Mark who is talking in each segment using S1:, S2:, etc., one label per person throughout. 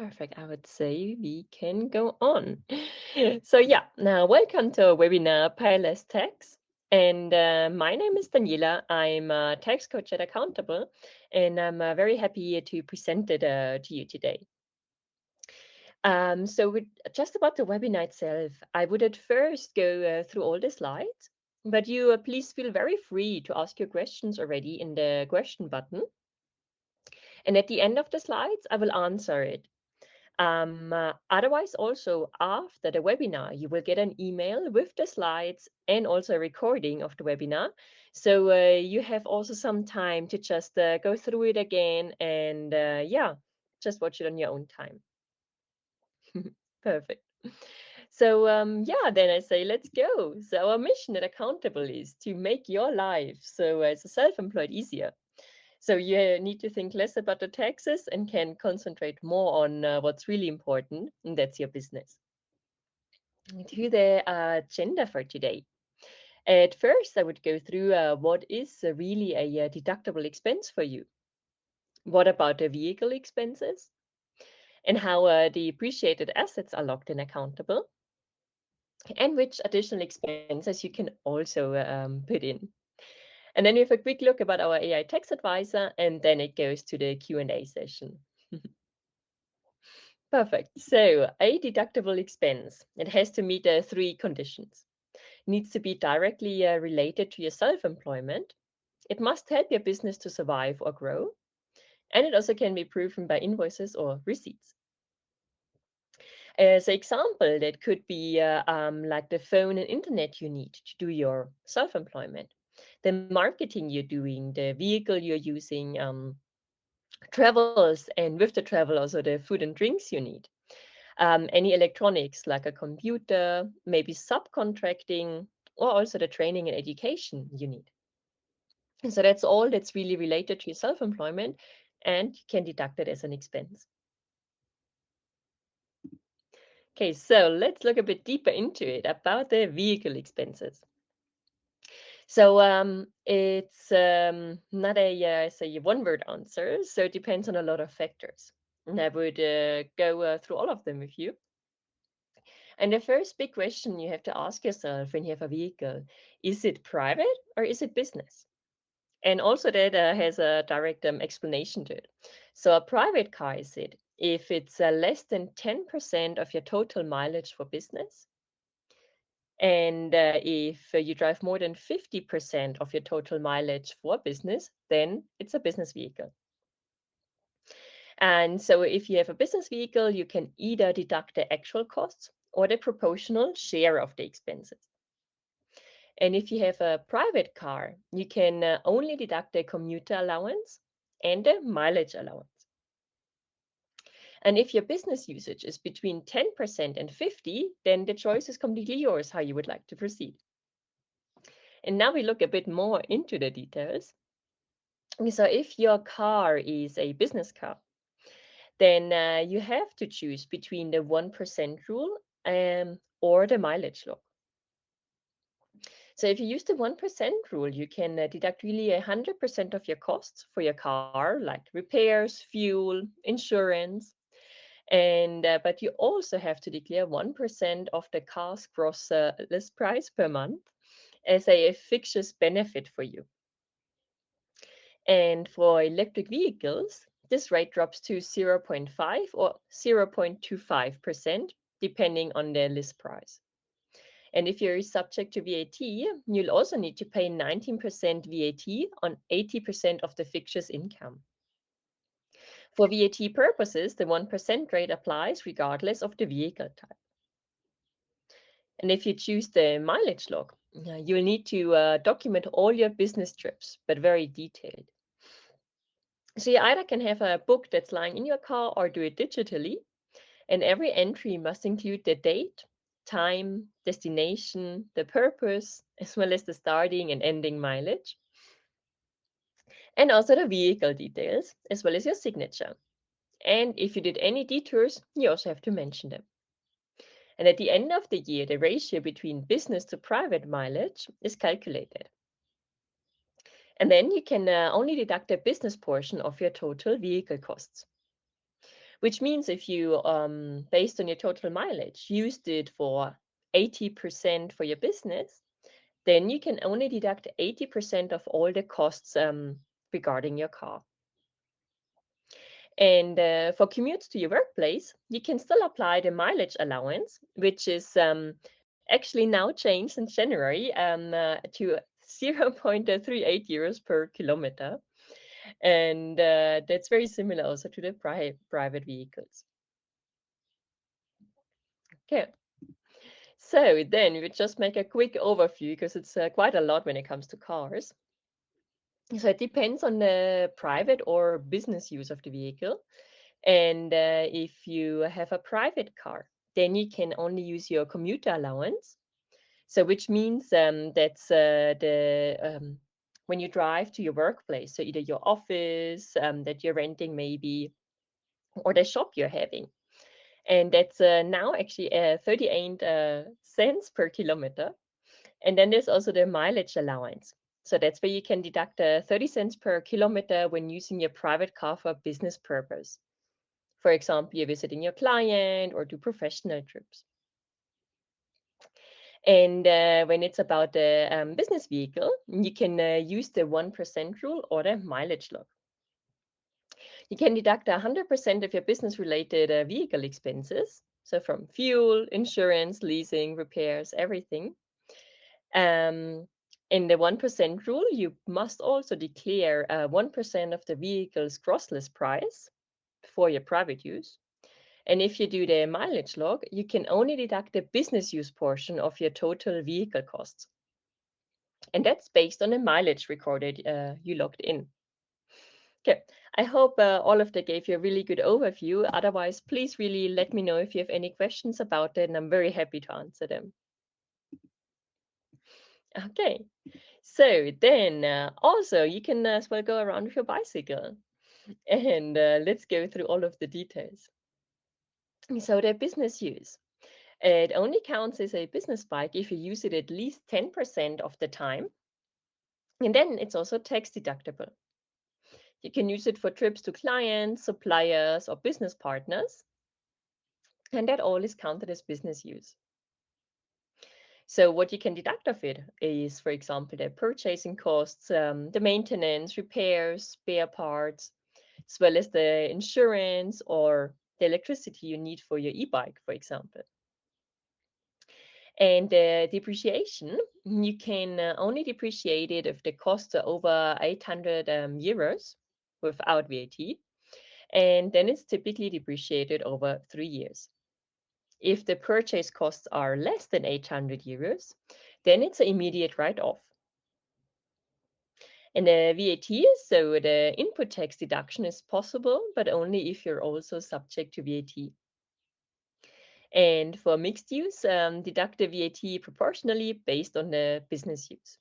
S1: Perfect. I would say we can go on. So yeah, now welcome to our webinar, Painless Tax. And my name is Daniela. I'm a tax coach at Accountable, and I'm very happy to present it to you today. Just about the webinar itself, I would at first go through all the slides, but you please feel very free to ask your questions already in the question button. And at the end of the slides, I will answer it. Otherwise, also after the webinar, you will get an email with the slides and also a recording of the webinar. So you have also some time to just go through it again and yeah, just watch it on your own time. Perfect. So yeah, then I say, let's go. So our mission at Accountable is to make your life, so as a self-employed, easier. So you need to think less about the taxes and can concentrate more on what's really important, and that's your business. To the agenda for today. At first, I would go through what is really a deductible expense for you. What about the vehicle expenses? And how the depreciated assets are locked in Accountable? And which additional expenses you can also put in. And then we have a quick look about our AI tax advisor, and then it goes to the Q&A session. Perfect. So a deductible expense, it has to meet three conditions. It needs to be directly related to your self-employment. It must help your business to survive or grow. And it also can be proven by invoices or receipts. As an example, that could be like the phone and internet you need to do your self-employment, the marketing you're doing, the vehicle you're using, travels, and with the travel, also the food and drinks you need. Any electronics like a computer, maybe subcontracting, or also the training and education you need. And so that's all that's really related to your self-employment, and you can deduct it as an expense. Okay, so let's look a bit deeper into it about the vehicle expenses. So it's not a say one-word answer, so it depends on a lot of factors. And I would go through all of them with you. And the first big question you have to ask yourself when you have a vehicle, is it private or is it business? And also that has a direct explanation to it. So a private car is it if it's less than 10% of your total mileage for business. And if you drive more than 50% of your total mileage for business, then it's a business vehicle. And so if you have a business vehicle, you can either deduct the actual costs or the proportional share of the expenses. And if you have a private car, you can only deduct the commuter allowance and the mileage allowance. And if your business usage is between 10% and 50%, then the choice is completely yours how you would like to proceed. And now we look a bit more into the details. So if your car is a business car, then you have to choose between the 1% rule or the mileage law. So if you use the 1% rule, you can deduct really 100% of your costs for your car, like repairs, fuel, insurance. And but you also have to declare 1% of the car's gross list price per month as a fictitious benefit for you. And for electric vehicles, this rate drops to 0.5 or 0.25%, depending on their list price. And if you're subject to VAT, you'll also need to pay 19% VAT on 80% of the fictitious income. For VAT purposes, the 1% rate applies regardless of the vehicle type. And if you choose the mileage log, you'll need to document all your business trips, but very detailed. So you either can have a book that's lying in your car or do it digitally. And every entry must include the date, time, destination, the purpose, as well as the starting and ending mileage. And also the vehicle details, as well as your signature. And if you did any detours, you also have to mention them. And at the end of the year, the ratio between business to private mileage is calculated. And then you can only deduct the business portion of your total vehicle costs. which means if you, based on your total mileage, used it for 80% for your business, then you can only deduct 80% of all the costs regarding your car. And for commutes to your workplace, you can still apply the mileage allowance, which is actually now changed in January to 0.38 euros per kilometer. And that's very similar also to the private vehicles. Okay. So then we just make a quick overview because it's quite a lot when it comes to cars. So it depends on the private or business use of the vehicle. And if you have a private car, then you can only use your commuter allowance. So which means that's the when you drive to your workplace, so either your office that you're renting maybe, or the shop you're having. And that's now actually 38 cents per kilometer. And then there's also the mileage allowance. So that's where you can deduct 30 cents per kilometer when using your private car for business purpose. For example, you're visiting your client or do professional trips. And when it's about the business vehicle, you can use the 1% rule or the mileage log. You can deduct 100% of your business-related vehicle expenses. So from fuel, insurance, leasing, repairs, everything. In the 1% rule, you must also declare 1% of the vehicle's gross list price for your private use. And if you do the mileage log, you can only deduct the business use portion of your total vehicle costs. And that's based on the mileage recorded you logged in. Okay, I hope all of that gave you a really good overview. Otherwise, please really let me know if you have any questions about it, and I'm very happy to answer them. Okay, so then also you can as well go around with your bicycle. And let's go through all of the details. So the business use. It only counts as a business bike if you use it at least 10% of the time. And then it's also tax deductible. You can use it for trips to clients, suppliers, or business partners. And that all is counted as business use. So what you can deduct of it is, for example, the purchasing costs, the maintenance, repairs, spare parts, as well as the insurance or the electricity you need for your e-bike, for example. And the depreciation, you can only depreciate it if the costs are over 800 euros without VAT. And then it's typically depreciated over 3 years. If the purchase costs are less than 800 euros, then it's an immediate write-off. And the VAT, so the input tax deduction is possible, but only if you're also subject to VAT. And for mixed use, deduct the VAT proportionally based on the business use.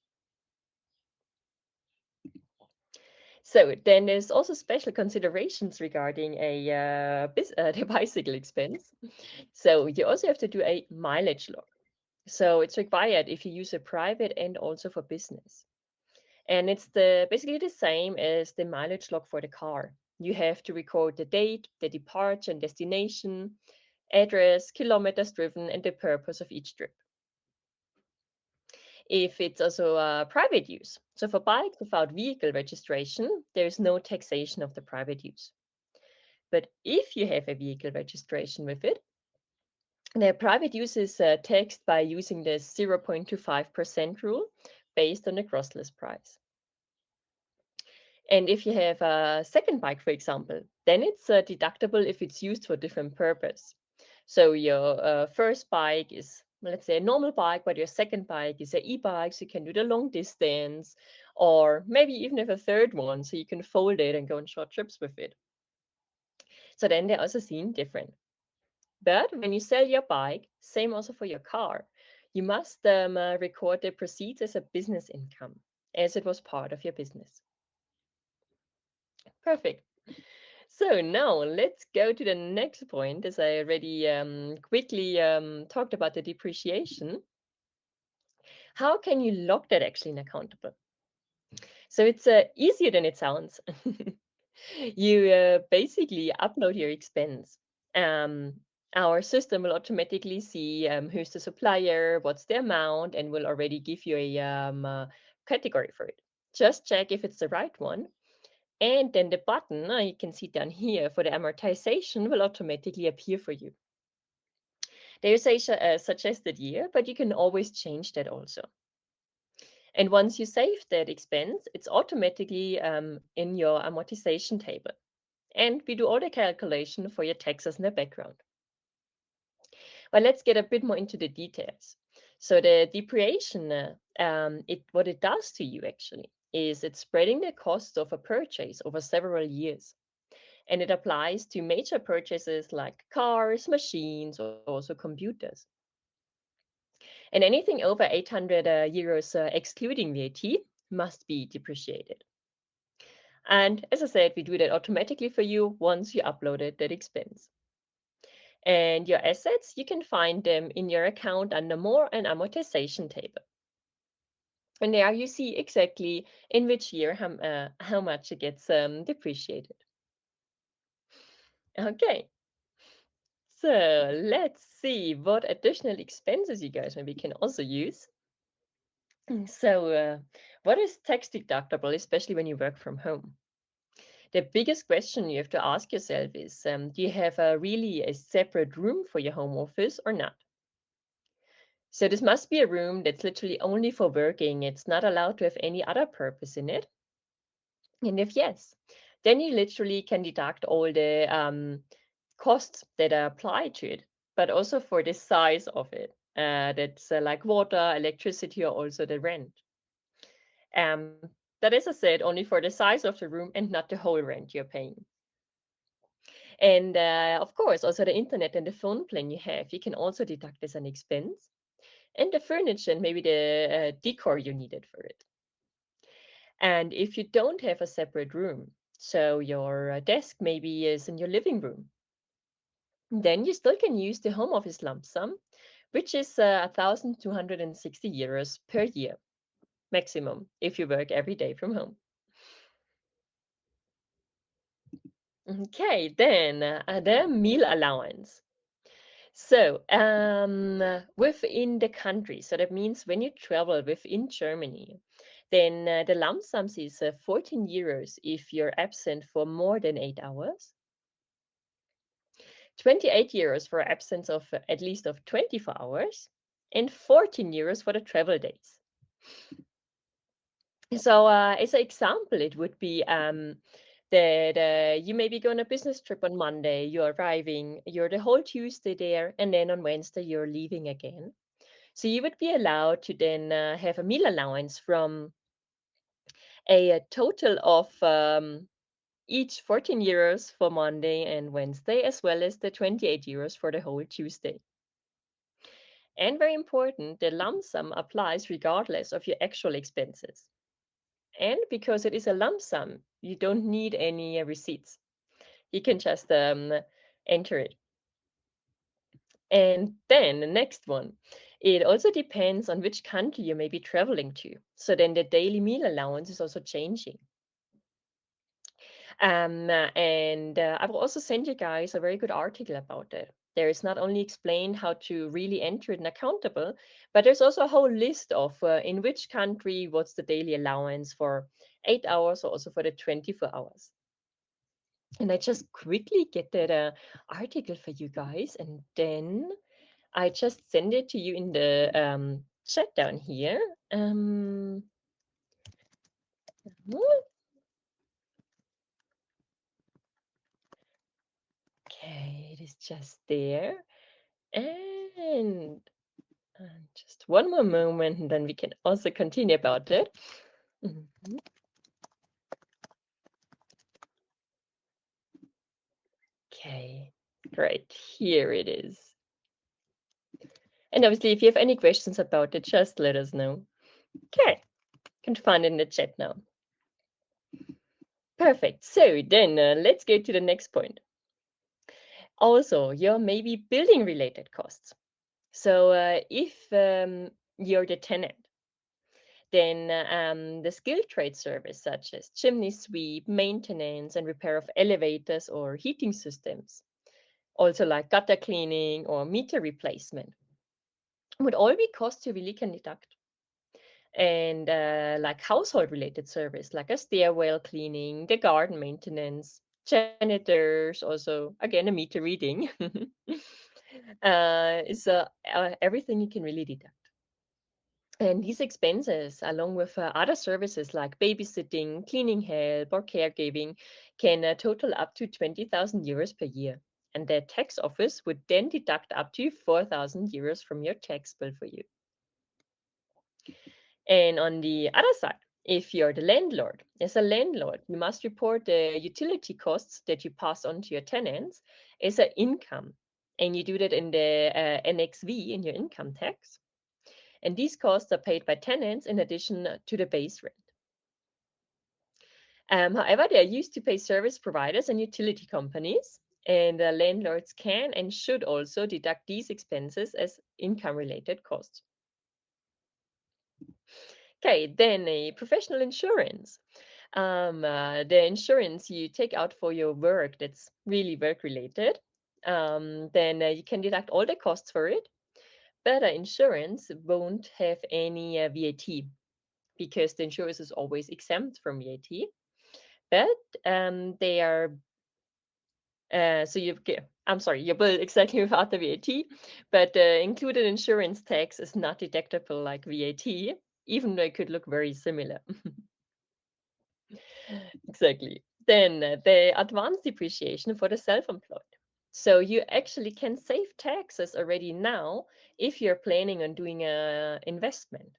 S1: So then there's also special considerations regarding the bicycle expense. So you also have to do a mileage log. So it's required if you use a private and also for business. And it's basically the same as the mileage log for the car. You have to record the date, the departure and destination, address, kilometers driven, and the purpose of each trip. If it's also private use, so for bikes without vehicle registration, there is no taxation of the private use. But if you have a vehicle registration with it, the private use is taxed by using the 0.25% rule based on the gross list price. And if you have a second bike, for example, then it's deductible if it's used for a different purpose. So your first bike is, let's say, a normal bike, but your second bike is an e-bike, so you can do the long distance, or maybe even have a third one, so you can fold it and go on short trips with it. So then they're also seen different. But when you sell your bike, same also for your car, you must record the proceeds as a business income, as it was part of your business. Perfect. So now let's go to the next point, as I already quickly talked about the depreciation. How can you log that actually in Accountable? So it's easier than it sounds. You basically upload your expense. Um, our system will automatically see who's the supplier, what's the amount, and will already give you a category for it. Just check if it's the right one. And then the button, you can see down here for the amortization, will automatically appear for you. There's a suggested year, but you can always change that also. And once you save that expense, it's automatically in your amortization table. And we do all the calculation for your taxes in the background. But let's get a bit more into the details. So the depreciation, what it does to you actually is it's spreading the cost of a purchase over several years. And it applies to major purchases like cars, machines, or also computers. And anything over 800 euros, excluding VAT, must be depreciated. And as I said, we do that automatically for you once you uploaded that expense. And your assets, you can find them in your account under More and Amortization table. And there you see exactly in which year how much it gets depreciated. Okay, so let's see what additional expenses you guys maybe can also use. So, what is tax deductible, especially when you work from home? The biggest question you have to ask yourself is, do you have really a separate room for your home office or not? So this must be a room that's literally only for working. It's not allowed to have any other purpose in it. And if yes, then you literally can deduct all the costs that are applied to it, but also for the size of it. That's like water, electricity, or also the rent. That is, I said, only for the size of the room and not the whole rent you're paying. And of course, also the internet and the phone plan you have, you can also deduct as an expense. And the furniture and maybe the decor you needed for it. And if you don't have a separate room, so your desk maybe is in your living room, then you still can use the home office lump sum, which is 1,260 euros per year maximum if you work every day from home. Okay, then the meal allowance. So, within the country, so that means when you travel within Germany, then the lump sum is 14 euros if you're absent for more than 8 hours, 28 euros for absence of at least of 24 hours, and 14 euros for the travel days. So, as an example, it would be that you maybe go on a business trip on Monday, you're arriving, you're the whole Tuesday there, and then on Wednesday you're leaving again. So you would be allowed to then have a meal allowance from a total of each 14 euros for Monday and Wednesday, as well as the 28 euros for the whole Tuesday. And very important, the lump sum applies regardless of your actual expenses. And because it is a lump sum, you don't need any receipts. You can just enter it. And then the next one, it also depends on which country you may be traveling to. So then the daily meal allowance is also changing. And I will also send you guys a very good article about it. There is not only explained how to really enter it and accountable, but there's also a whole list of in which country what's the daily allowance for 8 hours or also for the 24 hours. And I just quickly get that article for you guys, and then I just send it to you in the chat down here. Okay, it is just there. And just one more moment, and then we can also continue about it. Mhm. Okay, great. Here it is. And obviously, if you have any questions about it, just let us know. Okay, you can find it in the chat now. Perfect. So then let's go to the next point. Also, your maybe building related costs. So if you're the tenant, Then the skilled trade service, such as chimney sweep, maintenance, and repair of elevators or heating systems, also like gutter cleaning or meter replacement, would all be costs you really can deduct. And like household related service, like a stairwell cleaning, the garden maintenance, janitors, also again a meter reading, is everything you can really deduct. And these expenses, along with other services like babysitting, cleaning help, or caregiving, can total up to 20,000 euros per year. And the tax office would then deduct up to 4,000 euros from your tax bill for you. And on the other side, if you're the landlord, as a landlord, you must report the utility costs that you pass on to your tenants as an income. And you do that in the NXV in your income tax. And these costs are paid by tenants in addition to the base rent. However, they are used to pay service providers and utility companies, and landlords can and should also deduct these expenses as income related costs. Okay, then a professional insurance. The insurance you take out for your work that's really work related, then you can deduct all the costs for it. But insurance won't have any VAT because the insurance is always exempt from VAT. But they are so you get. I'm sorry, your bill exactly without the VAT, but included insurance tax is not deductible like VAT, even though it could look very similar. Exactly. Then the advanced depreciation for the self-employed. So you actually can save taxes already now if you're planning on doing a investment.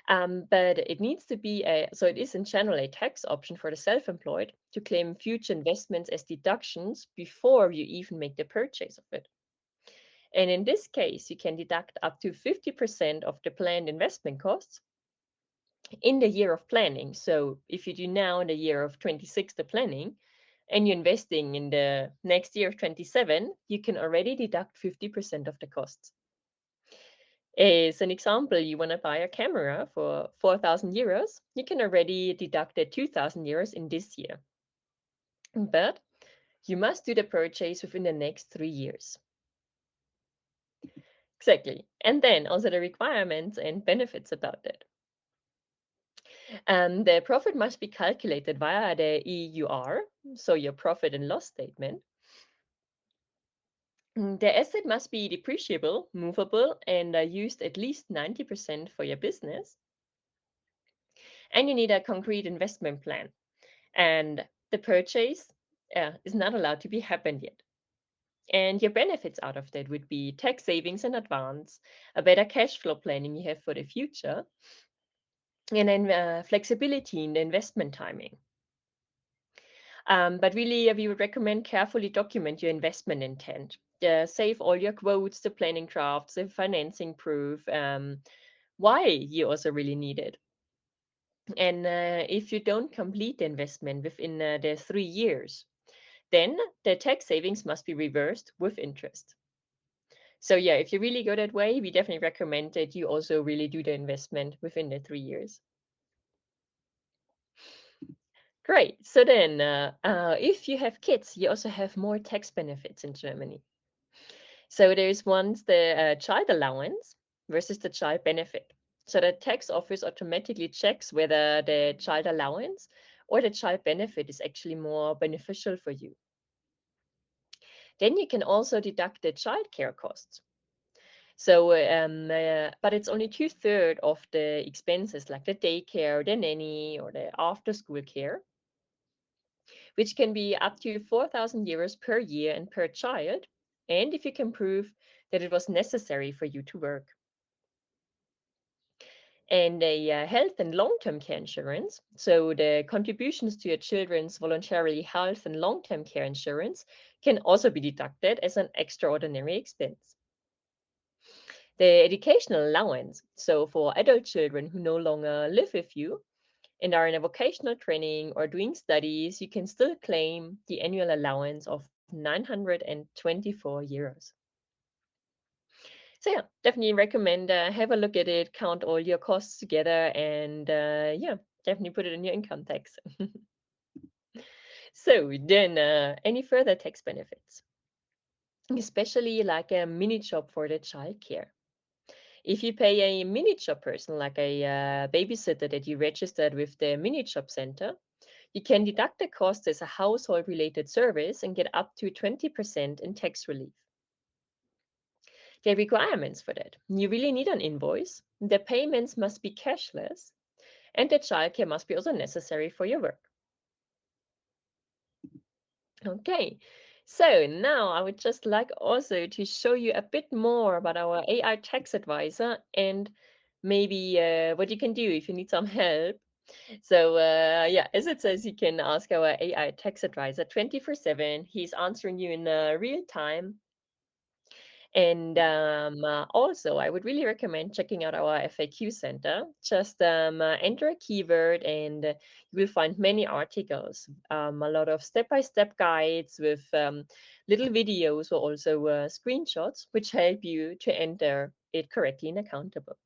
S1: But it needs to be so it is in general a tax option for the self-employed to claim future investments as deductions before you even make the purchase of it. And in this case, you can deduct up to 50% of the planned investment costs in the year of planning. So if you do now in the year of 26 the planning, and you're investing in the next year of 27, you can already deduct 50% of the costs. As an example, you want to buy a camera for 4,000 euros, you can already deduct the 2,000 euros in this year. But you must do the purchase within the next 3 years. Exactly. And then also the requirements and benefits about it. The profit must be calculated via the EUR, so your profit and loss statement. The asset must be depreciable, movable, and used at least 90% for your business. And you need a concrete investment plan. And the purchase is not allowed to be happened yet. And your benefits out of that would be tax savings in advance, a better cash flow planning you have for the future, and then flexibility in the investment timing. But really, we would recommend carefully document your investment intent. Save all your quotes, the planning drafts, the financing proof, why you also really need it. And if you don't complete the investment within the 3 years, then the tax savings must be reversed with interest. So yeah, if you really go that way, we definitely recommend that you also really do the investment within the 3 years. Great. So then, if you have kids, you also have more tax benefits in Germany. So there's once the child allowance versus the child benefit. So the tax office automatically checks whether the child allowance or the child benefit is actually more beneficial for you. Then you can also deduct the childcare costs. So, but it's only 2/3 of the expenses, like the daycare, the nanny, or the after-school care, which can be up to 4,000 euros per year and per child, and if you can prove that it was necessary for you to work. And a health and long-term care insurance. So the contributions to your children's voluntary health and long-term care insurance can also be deducted as an extraordinary expense. The educational allowance, so for adult children who no longer live with you and are in a vocational training or doing studies, you can still claim the annual allowance of 924 euros. So yeah, definitely recommend have a look at it, count all your costs together, and yeah, definitely put it in your income tax. So then, any further tax benefits, especially like a mini job for the childcare. If you pay a mini job person, like a babysitter that you registered with the mini job center, you can deduct the cost as a household related service and get up to 20% in tax relief. There are requirements for that. You really need an invoice, the payments must be cashless, and the childcare must be also necessary for your work. Okay, so now I would just like also to show you a bit more about our AI tax advisor and maybe what you can do if you need some help. So, yeah, as it says, you can ask our AI tax advisor 24/7. He's answering you in real time. And also, I would really recommend checking out our FAQ center. Just enter a keyword, and you will find many articles, a lot of step-by-step guides with little videos or also screenshots, which help you to enter it correctly and accountable.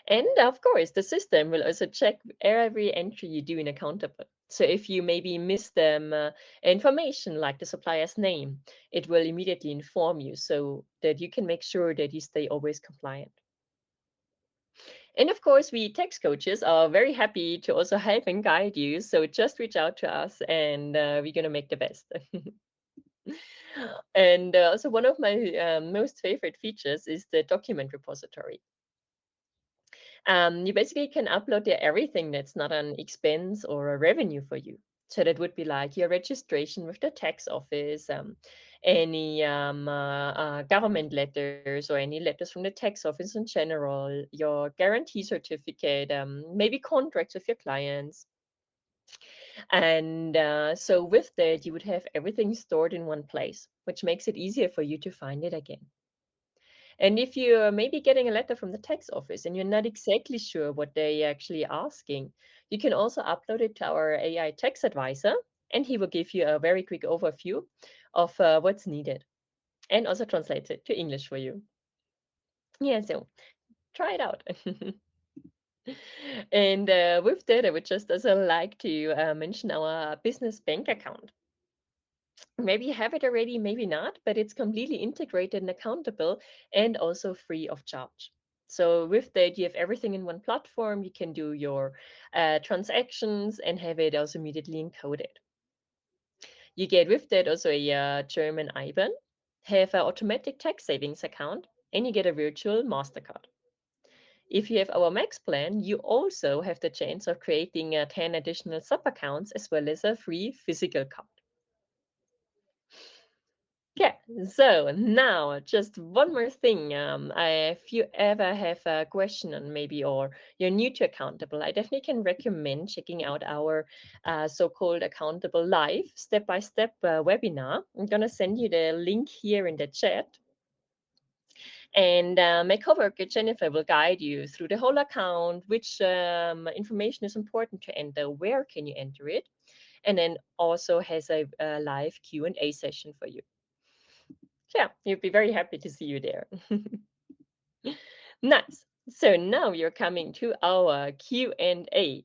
S1: And of course, the system will also check every entry you do in accountable. So if you maybe miss them information like the supplier's name, it will immediately inform you so that you can make sure that you stay always compliant. And of course, we tax coaches are very happy to also help and guide you. So just reach out to us and we're going to make the best. And also, one of my most favorite features is the document repository. You basically can upload there everything that's not an expense or a revenue for you. So that would be like your registration with the tax office, any government letters or any letters from the tax office in general, your guarantee certificate, maybe contracts with your clients. And so with that, you would have everything stored in one place, which makes it easier for you to find it again. And if you're maybe getting a letter from the tax office and you're not exactly sure what they're actually asking, you can also upload it to our AI tax advisor, and he will give you a very quick overview of what's needed and also translates it to English for you. Yeah, so try it out. And with that, I would just also like to mention our business bank account. Maybe you have it already, maybe not, but it's completely integrated and accountable and also free of charge. So with that, you have everything in one platform. You can do your transactions and have it also immediately encoded. You get with that also a German IBAN, have an automatic tax savings account, and you get a virtual MasterCard. If you have our Max plan, you also have the chance of creating 10 additional sub accounts as well as a free physical card. Yeah, so now just one more thing. If you ever have a question on maybe or you're new to Accountable, I definitely can recommend checking out our so-called Accountable Live step-by-step webinar. I'm gonna send you the link here in the chat. And my coworker Jennifer will guide you through the whole account, which information is important to enter, where can you enter it, and then also has a live Q&A session for you. Yeah, you'd be very happy to see you there. Nice. So now you're coming to our Q&A.